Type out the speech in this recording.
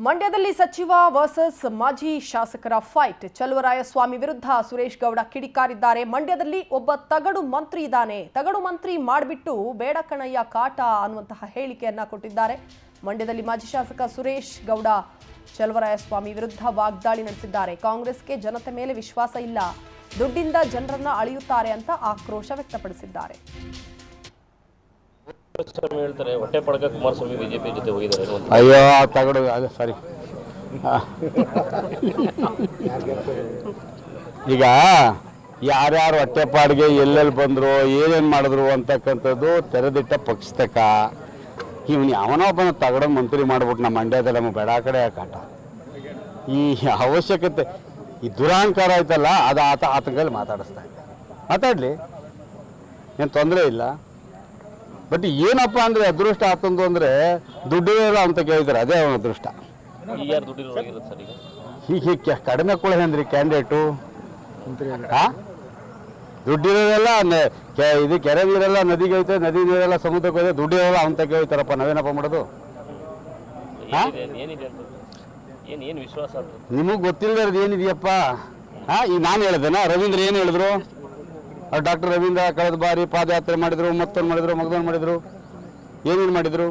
ಮಂಡ್ಯದಲ್ಲಿ ಸಚಿವ ವರ್ಸಸ್ ಮಾಜಿ ಶಾಸಕರ ಫೈಟ್. ಚಲುವರಾಯಸ್ವಾಮಿ ವಿರುದ್ಧ ಸುರೇಶ್ ಗೌಡ ಕಿಡಿಕಾರಿದ್ದಾರೆ. ಮಂಡ್ಯದಲ್ಲಿ ಒಬ್ಬ ತಗಡು ಮಂತ್ರಿ ಇದ್ದಾನೆ, ತಗಡು ಮಂತ್ರಿ ಮಾಡಿಬಿಟ್ಟು ಬೇಡ ಕಣಯ್ಯ ಕಾಟ ಅನ್ನುವಂತಹ ಹೇಳಿಕೆಯನ್ನ ಕೊಟ್ಟಿದ್ದಾರೆ. ಮಂಡ್ಯದಲ್ಲಿ ಮಾಜಿ ಶಾಸಕ ಸುರೇಶ್ ಗೌಡ ಚಲುವರಾಯಸ್ವಾಮಿ ವಿರುದ್ಧ ವಾಗ್ದಾಳಿ ನಡೆಸಿದ್ದಾರೆ. ಕಾಂಗ್ರೆಸ್ಗೆ ಜನತೆ ಮೇಲೆ ವಿಶ್ವಾಸ ಇಲ್ಲ, ದುಡ್ಡಿಂದ ಜನರನ್ನ ಅಳೆಯುತ್ತಾರೆ ಅಂತ ಆಕ್ರೋಶ ವ್ಯಕ್ತಪಡಿಸಿದ್ದಾರೆ. ಹೇಳ್ತಾರೆ ಹೊಟ್ಟೆ ಪಡಕ ಕುಮಾರಸ್ವಾಮಿ ಬಿಜೆಪಿ ಜೊತೆ ಹೋಗಿದ್ದಾರೆ. ಅಯ್ಯೋ ತಗಡು ಅದೇ ಸಾರಿ. ಈಗ ಯಾರ್ಯಾರು ಹೊಟ್ಟೆಪಾಡಿಗೆ ಎಲ್ಲೆಲ್ಲಿ ಬಂದರು ಏನೇನು ಮಾಡಿದ್ರು ಅಂತಕ್ಕಂಥದ್ದು ತೆರೆದಿಟ್ಟ ಪಕ್ಷತಕ. ಇವನು ಯಾವನೊಬ್ಬನ ತಗಡ ಮಂತ್ರಿ ಮಾಡ್ಬಿಟ್ಟು ನಮ್ಮ ಮಂಡ್ಯದಲ್ಲಿ ನಮ್ಮ ಬೇಡ ಕಡೆ ಕಾಟ. ಈ ಅವಶ್ಯಕತೆ ಈ ದುರಾಂಕಾರ ಆಯ್ತಲ್ಲ ಅದು ಆತನ ಕೈಲಿ ಮಾತಾಡಿಸ್ತಾ ಇದ್ದ. ಮಾತಾಡಲಿ, ಏನು ತೊಂದರೆ ಇಲ್ಲ. ಬಟ್ ಏನಪ್ಪ ಅಂದರೆ ಅದೃಷ್ಟ ಆತಂದು ಅಂದರೆ ದುಡ್ಡಿರೋಲ್ಲ ಅಂತ ಕೇಳ್ತಾರೆ, ಅದೇ ಅವನ ಅದೃಷ್ಟ. ಈಗ ಕಡಿಮೆ ಕೊಡೋದಂದ್ರಿ ಕ್ಯಾಂಡಿಡೇಟು ದುಡ್ಡಿರೋದೆಲ್ಲ ಇದು ಕೆರೆ ನೀರೆಲ್ಲ ನದಿಗೆ ಹೋಯ್ತೆ, ನದಿ ನೀರೆಲ್ಲ ಸಮುದ್ರಕ್ಕೆ ಹೋಯ್ತೆ, ದುಡ್ಡಿರೋಲ್ಲ ಅಂತ ಕೇಳ್ತಾರಪ್ಪ. ನಾವೇನಪ್ಪ ಮಾಡೋದು? ನಿಮಗೆ ಗೊತ್ತಿಲ್ಲದ ಏನಿದೆಯಪ್ಪ? ಈಗ ನಾನು ಹೇಳಿದೆನಾ? ರವೀಂದ್ರ ಏನು ಹೇಳಿದ್ರು? ಡಾಕ್ಟರ್ ರವೀಂದ್ರ ಕಳೆದ ಬಾರಿ ಪಾದಯಾತ್ರೆ ಮಾಡಿದ್ರು, ಮತ್ತೊಂದು ಮಾಡಿದ್ರು, ಮಗದೊಂದು ಮಾಡಿದ್ರು, ಏನೇನು ಮಾಡಿದ್ರು?